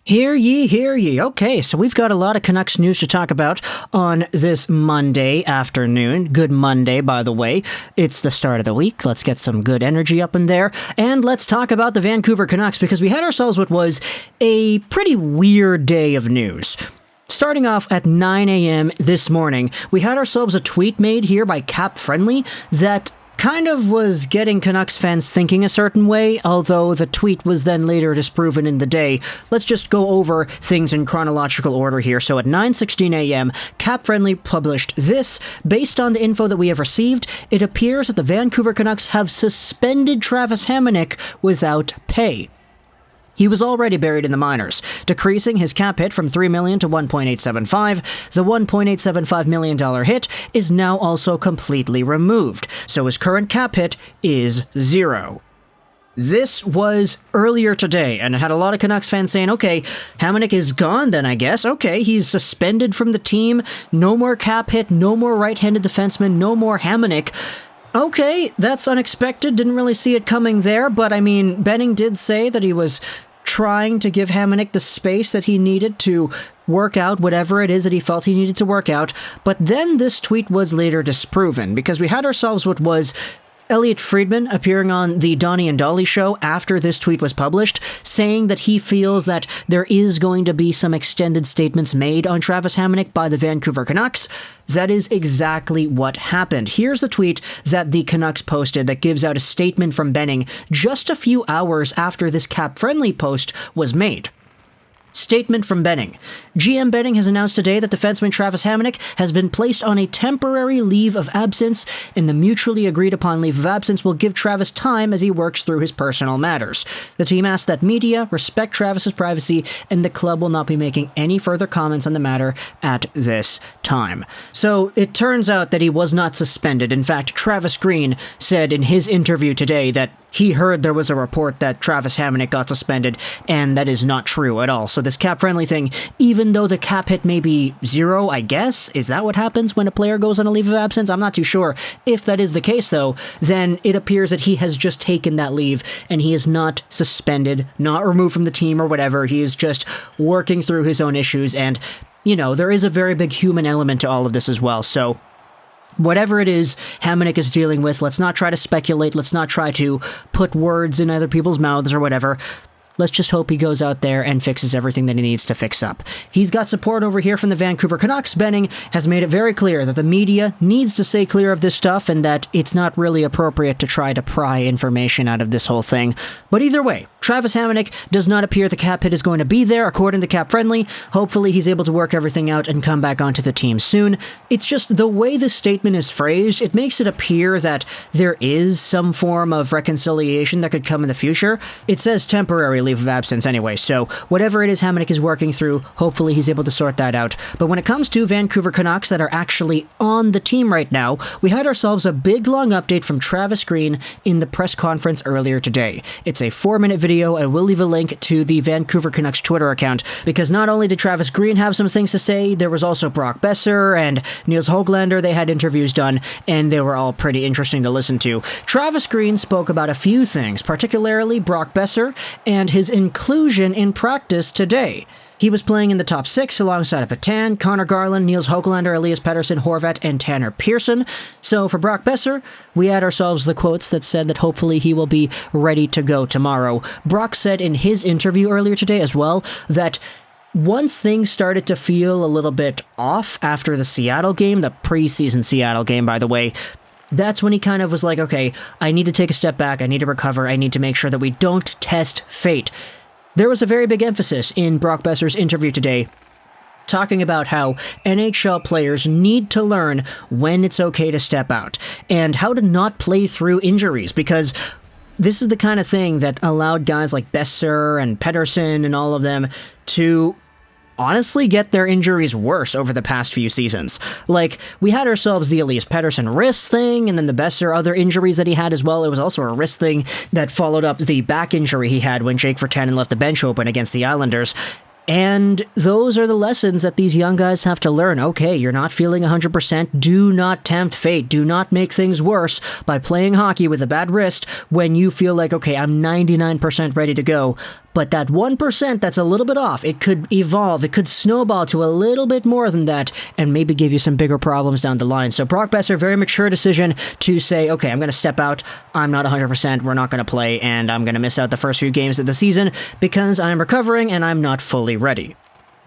Hear ye, hear ye. Okay, so we've got a lot of Canucks news to talk about on this Monday afternoon. Good Monday, by the way. It's the start of the week. Let's get some good energy up in there. And let's talk about the Vancouver Canucks, because we had ourselves what was a pretty weird day of news. Starting off at 9 a.m. this morning, we had ourselves a tweet made here by Cap Friendly that kind of was getting Canucks fans thinking a certain way, although the tweet was then later disproven in the day. Let's just go over things in chronological order here. So at 9:16 a.m., Cap Friendly published this. Based on the info that we have received, it appears that the Vancouver Canucks have suspended Travis Hamonic without pay. He was already buried in the minors, decreasing his cap hit from $3 million to $1.875. The $1.875 million hit is now also completely removed, so his current cap hit is zero. This was earlier today, and it had a lot of Canucks fans saying, okay, Hamonic is gone then, I guess. Okay, he's suspended from the team. No more cap hit, no more right-handed defenseman, no more Hamonic. Okay, that's unexpected. Didn't really see it coming there, but I mean, Benning did say that he was trying to give Hamonic the space that he needed to work out whatever it is that he felt he needed to work out. But then this tweet was later disproven, because we had ourselves what was Elliot Friedman appearing on the Donnie and Dolly show after this tweet was published, saying that he feels that there is going to be some extended statements made on Travis Hamonic by the Vancouver Canucks. That is exactly what happened. Here's the tweet that the Canucks posted that gives out a statement from Benning just a few hours after this cap-friendly post was made. Statement from Benning. GM Benning has announced today that defenseman Travis Hamonic has been placed on a temporary leave of absence, and the mutually agreed upon leave of absence will give Travis time as he works through his personal matters. The team asks that media respect Travis's privacy, and the club will not be making any further comments on the matter at this time. So it turns out that he was not suspended. In fact, Travis Green said in his interview today that he heard there was a report that Travis Hamonic got suspended, and that is not true at all. So this cap-friendly thing, even though the cap hit may be zero, I guess, is that what happens when a player goes on a leave of absence? I'm not too sure. If that is the case, though, then it appears that he has just taken that leave, and he is not suspended, not removed from the team or whatever. He is just working through his own issues, and, you know, there is a very big human element to all of this as well, so whatever it is Hamonic is dealing with, let's not try to speculate, let's not try to put words in other people's mouths or whatever. Let's just hope he goes out there and fixes everything that he needs to fix up. He's got support over here from the Vancouver Canucks. Benning has made it very clear that the media needs to stay clear of this stuff and that it's not really appropriate to try to pry information out of this whole thing. But either way, Travis Hamonic does not appear the cap hit is going to be there, according to Cap Friendly. Hopefully he's able to work everything out and come back onto the team soon. It's just the way the statement is phrased, it makes it appear that there is some form of reconciliation that could come in the future. It says temporary leave of absence anyway, so whatever it is Hamonic is working through, hopefully he's able to sort that out. But when it comes to Vancouver Canucks that are actually on the team right now, we had ourselves a big long update from Travis Green in the press conference earlier today. It's a 4-minute video. I will leave a link to the Vancouver Canucks Twitter account, because not only did Travis Green have some things to say, there was also Brock Boeser and Nils Höglander. They had interviews done, and they were all pretty interesting to listen to. Travis Green spoke about a few things, particularly Brock Boeser and his inclusion in practice today. He was playing in the top 6 alongside Patan, Connor Garland, Nils Höglander, Elias Pettersson, Horvat, and Tanner Pearson. So for Brock Boeser, we had ourselves the quotes that said that hopefully he will be ready to go tomorrow. Brock said in his interview earlier today as well that once things started to feel a little bit off after the Seattle game, the preseason Seattle game, by the way, that's when he kind of was like, okay, I need to take a step back, I need to recover, I need to make sure that we don't test fate. There was a very big emphasis in Brock Boeser's interview today, talking about how NHL players need to learn when it's okay to step out, and how to not play through injuries, because this is the kind of thing that allowed guys like Boeser and Pettersson and all of them to honestly get their injuries worse over the past few seasons. Like, we had ourselves the Elias Pettersson wrist thing, and then the Boeser other injuries that he had as well. It was also a wrist thing that followed up the back injury he had when Jake Virtanen left the bench open against the Islanders. And those are the lessons that these young guys have to learn. Okay, you're not feeling 100%. Do not tempt fate. Do not make things worse by playing hockey with a bad wrist when you feel like, okay, I'm 99% ready to go. but that 1% that's a little bit off, it could evolve, it could snowball to a little bit more than that, and maybe give you some bigger problems down the line. So Brock Boeser, very mature decision to say, okay, I'm going to step out, I'm not 100%, we're not going to play, and I'm going to miss out the first few games of the season because I'm recovering and I'm not fully ready.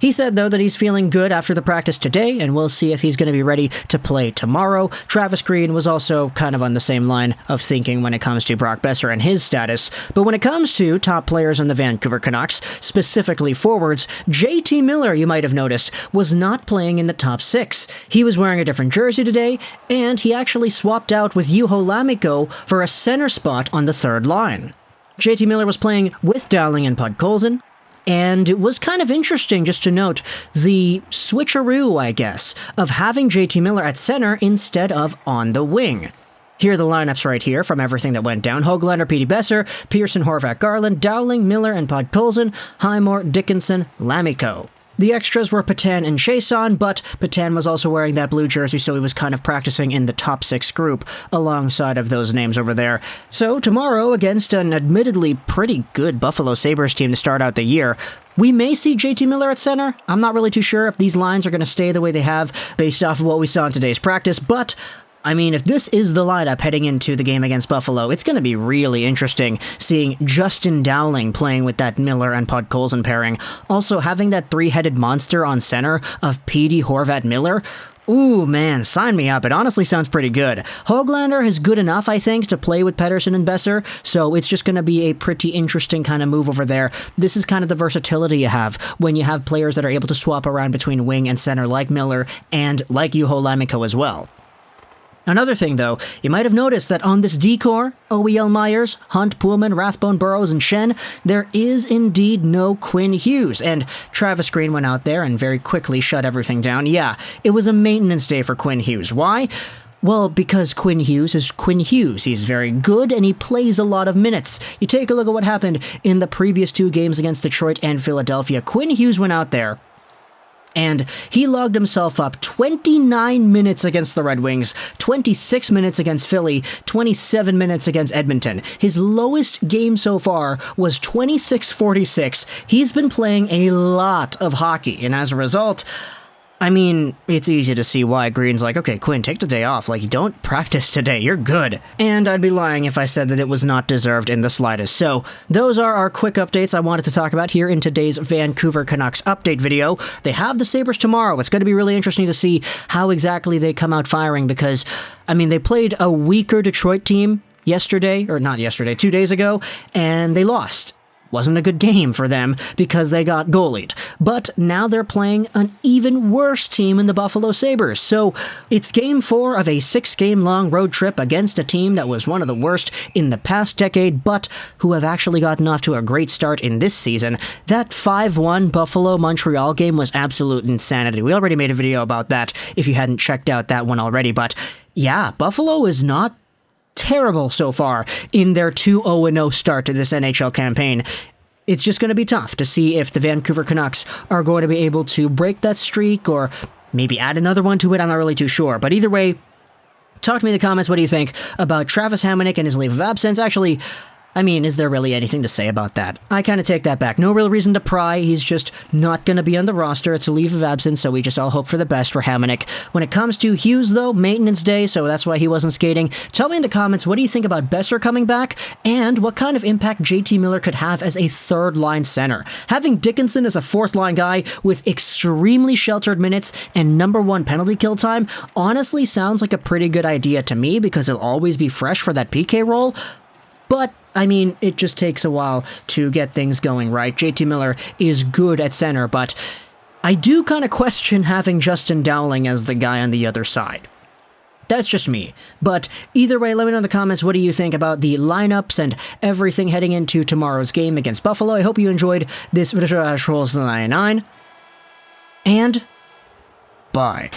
He said, though, that he's feeling good after the practice today, and we'll see if he's going to be ready to play tomorrow. Travis Green was also kind of on the same line of thinking when it comes to Brock Boeser and his status. But when it comes to top players on the Vancouver Canucks, specifically forwards, JT Miller, you might have noticed, was not playing in the top 6. He was wearing a different jersey today, and he actually swapped out with Juho Lammikko for a center spot on the third line. JT Miller was playing with Dowling and Podkolzin, and it was kind of interesting just to note the switcheroo, I guess, of having JT Miller at center instead of on the wing. Here are the lineups right here from everything that went down. Höglander, Petey Boeser, Pearson, Horvat, Garland, Dowling, Miller, and Podkolzin, Highmore, Dickinson, Lammikko. The extras were Petan and Chiasson, but Petan was also wearing that blue jersey, so he was kind of practicing in the top 6 group alongside of those names over there. So tomorrow, against an admittedly pretty good Buffalo Sabres team to start out the year, we may see JT Miller at center. I'm not really too sure if these lines are going to stay the way they have based off of what we saw in today's practice, but I mean, if this is the lineup heading into the game against Buffalo, it's going to be really interesting seeing Justin Dowling playing with that Miller and Podkolzin pairing. Also, having that three-headed monster on center of Petey, Horvat, Miller. Ooh, man, sign me up. It honestly sounds pretty good. Höglander is good enough, I think, to play with Pettersson and Boeser, so it's just going to be a pretty interesting kind of move over there. This is kind of the versatility you have when you have players that are able to swap around between wing and center like Miller and like Juho Lammikko as well. Another thing, though, you might have noticed that on this decor, OEL Myers, Hunt, Pullman, Rathbone, Burrows, and Shen, there is indeed no Quinn Hughes, and Travis Green went out there and very quickly shut everything down. Yeah, it was a maintenance day for Quinn Hughes. Why? Well, because Quinn Hughes is Quinn Hughes. He's very good, and he plays a lot of minutes. You take a look at what happened in the previous 2 games against Detroit and Philadelphia. Quinn Hughes went out there, and he logged himself up 29 minutes against the Red Wings, 26 minutes against Philly, 27 minutes against Edmonton. His lowest game so far was 26:46. He's been playing a lot of hockey, and as a result, I mean, it's easy to see why Green's like, okay, Quinn, take the day off. Like, you don't practice today. You're good. And I'd be lying if I said that it was not deserved in the slightest. So, those are our quick updates I wanted to talk about here in today's Vancouver Canucks update video. They have the Sabres tomorrow. It's going to be really interesting to see how exactly they come out firing because, I mean, they played a weaker Detroit team yesterday, or not yesterday, 2 days ago, and they lost. Wasn't a good game for them because they got goalied. But now they're playing an even worse team in the Buffalo Sabres. So it's game 4 of a 6-game-long road trip against a team that was one of the worst in the past decade, but who have actually gotten off to a great start in this season. That 5-1 Buffalo-Montreal game was absolute insanity. We already made a video about that if you hadn't checked out that one already. But yeah, Buffalo is not terrible so far in their 2-0 start to this NHL campaign. It's just going to be tough to see if the Vancouver Canucks are going to be able to break that streak or maybe add another one to it. I'm not really too sure. But either way, talk to me in the comments. What do you think about Travis Hamonic and his leave of absence? Actually, I mean, is there really anything to say about that? I kind of take that back. No real reason to pry. He's just not going to be on the roster. It's a leave of absence, so we just all hope for the best for Hamonic. When it comes to Hughes, though, maintenance day, so that's why he wasn't skating. Tell me in the comments, what do you think about Boeser coming back, and what kind of impact JT Miller could have as a third-line center? Having Dickinson as a fourth-line guy with extremely sheltered minutes and #1 penalty kill time honestly sounds like a pretty good idea to me because he'll always be fresh for that PK role. But, I mean, it just takes a while to get things going, right? JT Miller is good at center, but I do kind of question having Justin Dowling as the guy on the other side. That's just me. But either way, let me know in the comments, what do you think about the lineups and everything heading into tomorrow's game against Buffalo? I hope you enjoyed this video, and bye.